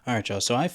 All right, y'all. So I'm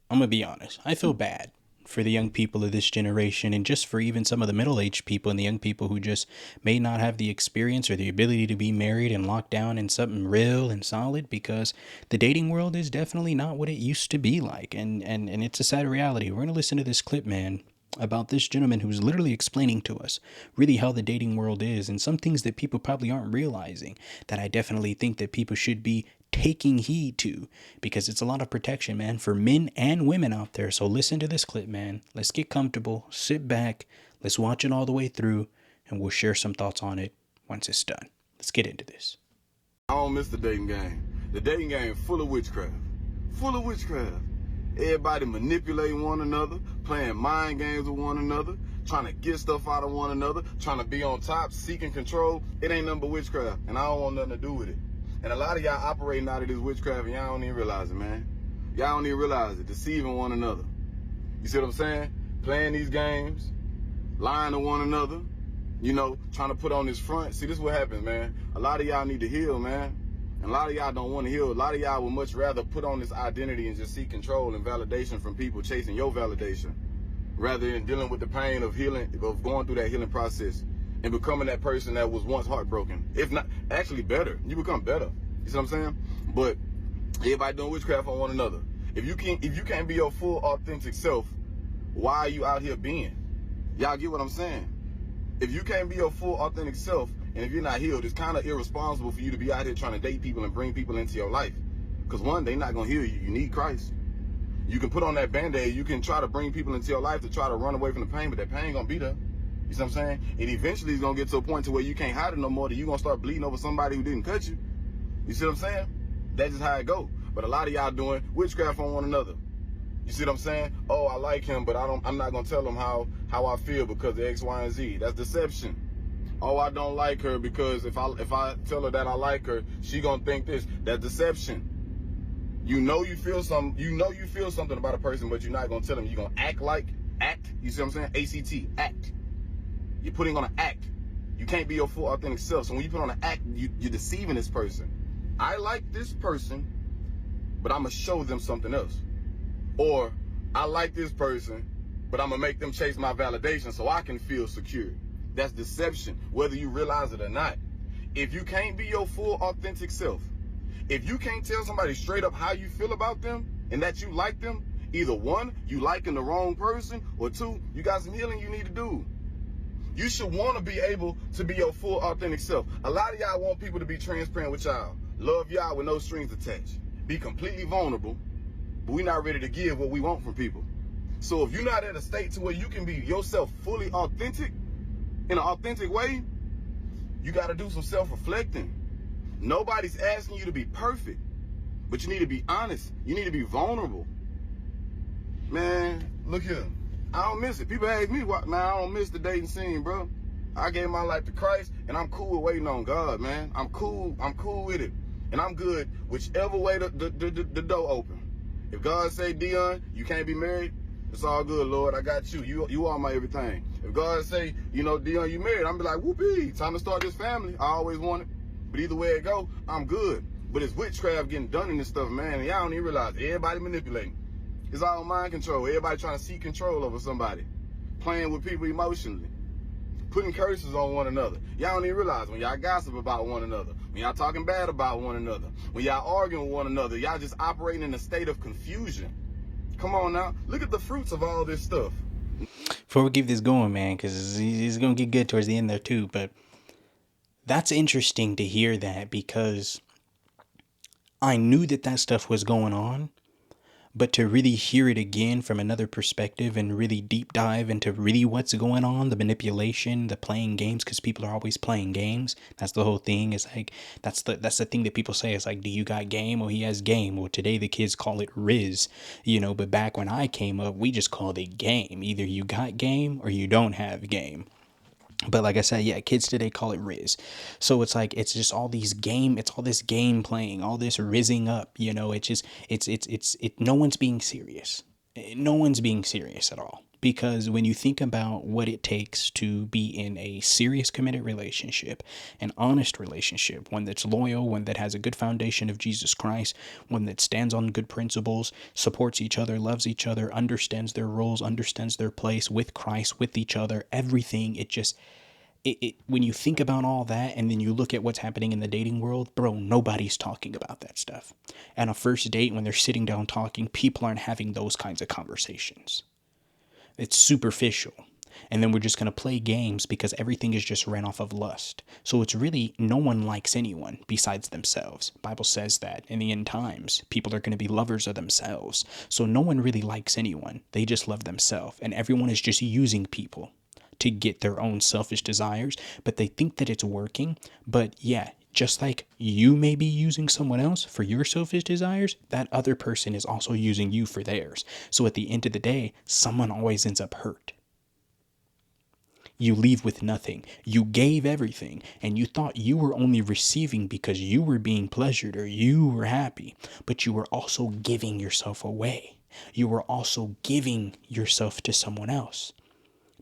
going to be honest, I feel bad for the young people of this generation and just for even some of the middle aged people and the young people who just may not have the experience or the ability to be married and locked down in something real and solid because the dating world is definitely not what it used to be like. And it's a sad reality. We're going to listen to this clip, man, about this gentleman who's literally explaining to us really how the dating world is and some things that people probably aren't realizing that I definitely think that people should be taking heed to because it's a lot of protection, man, for men and women out there. So listen to this clip, man. Let's get comfortable, sit back, let's watch it all the way through, and we'll share some thoughts on it once it's done. Let's get into this. I don't miss the dating game. The dating game full of witchcraft. Full of witchcraft. Everybody manipulating one another, playing mind games with one another, trying to get stuff out of one another, trying to be on top, seeking control. It ain't nothing but witchcraft, and I don't want nothing to do with it. And a lot of y'all operating out of this witchcraft, and y'all don't even realize it, man. Y'all don't even realize it, deceiving one another. You see what I'm saying? Playing these games, lying to one another, you know, trying to put on this front. See, this is what happens, man. A lot of y'all need to heal, man. And a lot of y'all don't want to heal. A lot of y'all would much rather put on this identity and just seek control and validation from people chasing your validation, rather than dealing with the pain of healing, of going through that healing process and becoming that person that was once heartbroken. If not, actually better. You become better. You see what I'm saying? But everybody doing witchcraft on one another. If you can't be your full authentic self, why are you out here being? Y'all get what I'm saying? If you can't be your full authentic self, and if you're not healed, it's kind of irresponsible for you to be out here trying to date people and bring people into your life. Because one, they're not going to heal you. You need Christ. You can put on that Band-Aid. You can try to bring people into your life to try to run away from the pain, but that pain going to be there. You see what I'm saying? And eventually it's going to get to a point to where you can't hide it no more, that you're going to start bleeding over somebody who didn't cut you. You see what I'm saying? That's just how it go. But a lot of y'all doing witchcraft on one another. You see what I'm saying? Oh, I like him, but I'm not going to tell him how I feel because of X, Y, and Z. That's deception. Oh, I don't like her because if I tell her that I like her, she gonna think this. That's deception. You know you feel something about a person, but you're not gonna tell them. You're gonna act. You see what I'm saying? Act. You're putting on an act. You can't be your full authentic self. So when you put on an act, you're deceiving this person. I like this person, but I'm gonna show them something else. Or I like this person, but I'm gonna make them chase my validation so I can feel secure. That's deception, whether you realize it or not. If you can't be your full authentic self, if you can't tell somebody straight up how you feel about them and that you like them, either one, you liking the wrong person, or two, you got some healing you need to do. You should want to be able to be your full authentic self. A lot of y'all want people to be transparent with y'all. Love y'all with no strings attached. Be completely vulnerable, but we're not ready to give what we want from people. So if you're not at a state to where you can be yourself fully authentic, in an authentic way, you got to do some self-reflecting. Nobody's asking you to be perfect, but you need to be honest. You need to be vulnerable. Man, look here. I don't miss it. People ask me, man, I don't miss the dating scene, bro. I gave my life to Christ, and I'm cool with waiting on God, man. I'm cool with it. And I'm good whichever way the door open. If God say, Dion, you can't be married, it's all good, Lord. I got you. You are my everything. If God say, you know, Dion, you married, I'm be like, whoopee, time to start this family. I always wanted. But either way it go, I'm good. But it's witchcraft getting done in this stuff, man. And y'all don't even realize everybody manipulating. It's all mind control. Everybody trying to seek control over somebody. Playing with people emotionally. Putting curses on one another. Y'all don't even realize when y'all gossip about one another. When y'all talking bad about one another. When y'all arguing with one another. Y'all just operating in a state of confusion. Come on now. Look at the fruits of all this stuff. Before we keep this going, man, because it's going to get good towards the end there too, but that's interesting to hear that because I knew that stuff was going on, but to really hear it again from another perspective and really deep dive into really what's going on, the manipulation, the playing games, because people are always playing games. That's the whole thing. It's like, that's the thing that people say. It's like, do you got game? Well, he has game. Well, today the kids call it Riz, but back when I came up, we just called it game. Either you got game or you don't have game. But like I said, yeah, kids today call it Riz. So it's like, it's just all this game playing, all this rizzing up, no one's being serious. No one's being serious at all. Because when you think about what it takes to be in a serious committed relationship, an honest relationship, one that's loyal, one that has a good foundation of Jesus Christ, one that stands on good principles, supports each other, loves each other, understands their roles, understands their place with Christ, with each other, everything, when you think about all that and then you look at what's happening in the dating world, bro, nobody's talking about that stuff. And a first date, when they're sitting down talking, people aren't having those kinds of conversations. It's superficial. And then we're just going to play games because everything is just ran off of lust. So it's really, no one likes anyone besides themselves. Bible says that in the end times, people are going to be lovers of themselves. So no one really likes anyone. They just love themselves. And everyone is just using people to get their own selfish desires, but they think that it's working. But yeah, just like you may be using someone else for your selfish desires, that other person is also using you for theirs. So at the end of the day, someone always ends up hurt. You leave with nothing. You gave everything, and you thought you were only receiving because you were being pleasured or you were happy, but you were also giving yourself away. You were also giving yourself to someone else.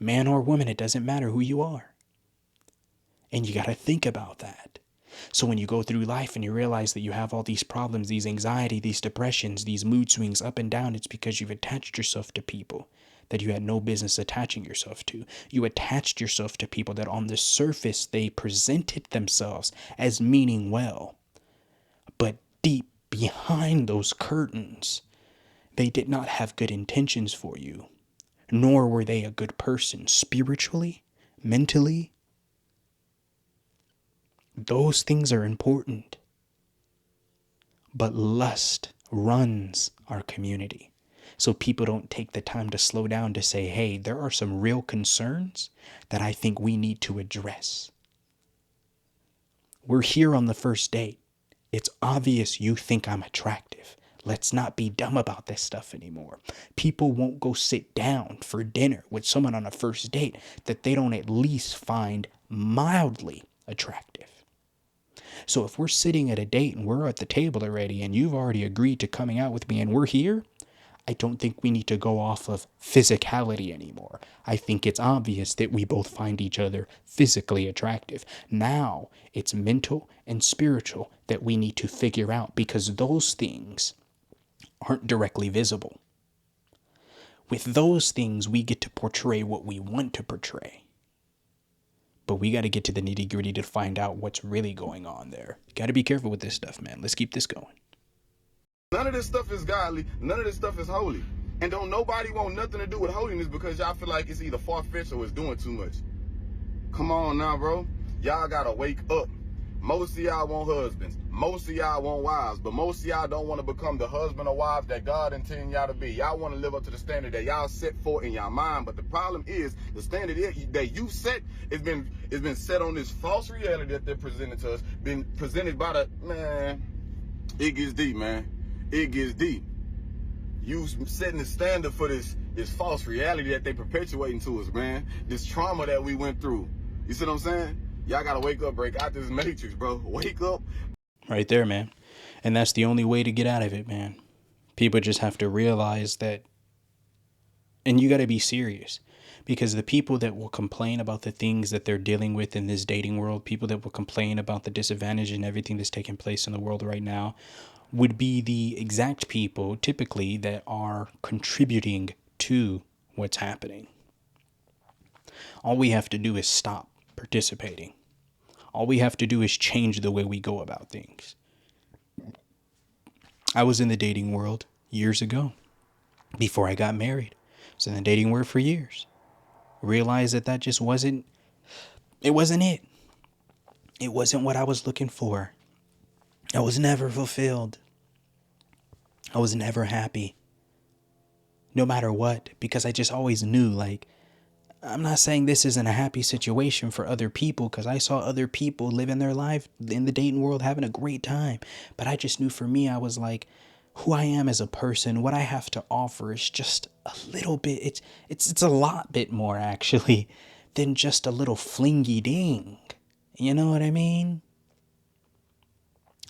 Man or woman, it doesn't matter who you are. And you got to think about that. So when you go through life and you realize that you have all these problems, these anxiety, these depressions, these mood swings up and down, it's because you've attached yourself to people that you had no business attaching yourself to. You attached yourself to people that on the surface, they presented themselves as meaning well. But deep behind those curtains, they did not have good intentions for you. Nor were they a good person spiritually, mentally. Those things are important. But lust runs our community. So people don't take the time to slow down to say, hey, there are some real concerns that I think we need to address. We're here on the first date. It's obvious you think I'm attractive. Let's not be dumb about this stuff anymore. People won't go sit down for dinner with someone on a first date that they don't at least find mildly attractive. So if we're sitting at a date and we're at the table already and you've already agreed to coming out with me and we're here, I don't think we need to go off of physicality anymore. I think it's obvious that we both find each other physically attractive. Now it's mental and spiritual that we need to figure out, because those things aren't directly visible. With those things, we get to portray what we want to portray. But we got to get to the nitty gritty to find out what's really going on there. Got to be careful with this stuff, man. Let's keep this going. None of this stuff is godly. None of this stuff is holy. And don't nobody want nothing to do with holiness because y'all feel like it's either far-fetched or it's doing too much. Come on now, bro. Y'all gotta wake up. Most of y'all want husbands. Most of y'all want wives. But most of y'all don't want to become the husband or wives that God intended y'all to be. Y'all want to live up to the standard that y'all set for in y'all mind. But the problem is, the standard that you set has been set on this false reality that they're presenting to us. Been presented by the, man, it gets deep, man. It gets deep. You setting the standard for this false reality that they perpetuating to us, man. This trauma that we went through. You see what I'm saying? Y'all gotta wake up, break out this matrix, bro. Wake up. Right there, man. And that's the only way to get out of it, man. People just have to realize that. And you got to be serious. Because the people that will complain about the things that they're dealing with in this dating world, people that will complain about the disadvantage and everything that's taking place in the world right now, would be the exact people typically that are contributing to what's happening. All we have to do is stop participating. All we have to do is change the way we go about things. I was in the dating world years ago, before I got married. I was in the dating world for years. Realized that just wasn't it. It wasn't what I was looking for. I was never fulfilled. I was never happy. No matter what, because I just always knew, like, I'm not saying this isn't a happy situation for other people, because I saw other people living their life in the dating world having a great time. But I just knew for me, I was like, who I am as a person, what I have to offer is just a little bit, it's a lot bit more actually than just a little flingy ding. You know what I mean?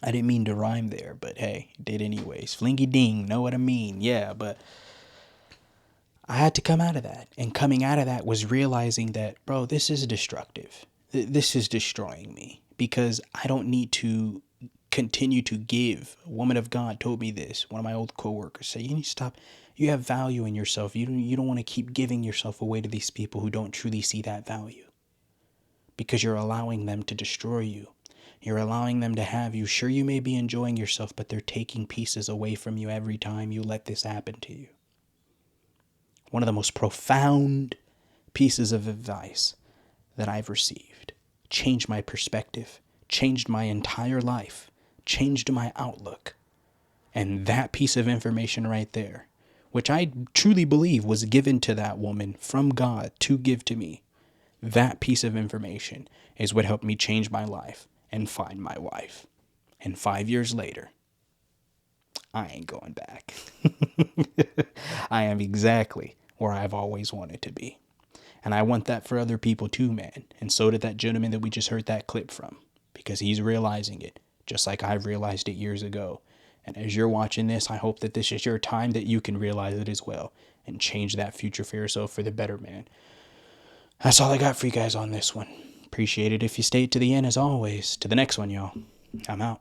I didn't mean to rhyme there, but hey, did anyways. Flingy ding, know what I mean? Yeah, but I had to come out of that. And coming out of that was realizing that, bro, this is destructive. This is destroying me because I don't need to continue to give. A woman of God told me this. One of my old coworkers said, you need to stop. You have value in yourself. You don't want to keep giving yourself away to these people who don't truly see that value because you're allowing them to destroy you. You're allowing them to have you. Sure, you may be enjoying yourself, but they're taking pieces away from you every time you let this happen to you. One of the most profound pieces of advice that I've received changed my perspective, changed my entire life, changed my outlook. And that piece of information right there, which I truly believe was given to that woman from God to give to me, that piece of information is what helped me change my life and find my wife. And 5 years later, I ain't going back. I am exactly where I've always wanted to be. And I want that for other people too, man. And so did that gentleman that we just heard that clip from, because he's realizing it just like I've realized it years ago. And as you're watching this, I hope that this is your time that you can realize it as well and change that future for yourself for the better, man. That's all I got for you guys on this one. Appreciate it if you stayed to the end as always. To the next one, y'all. I'm out.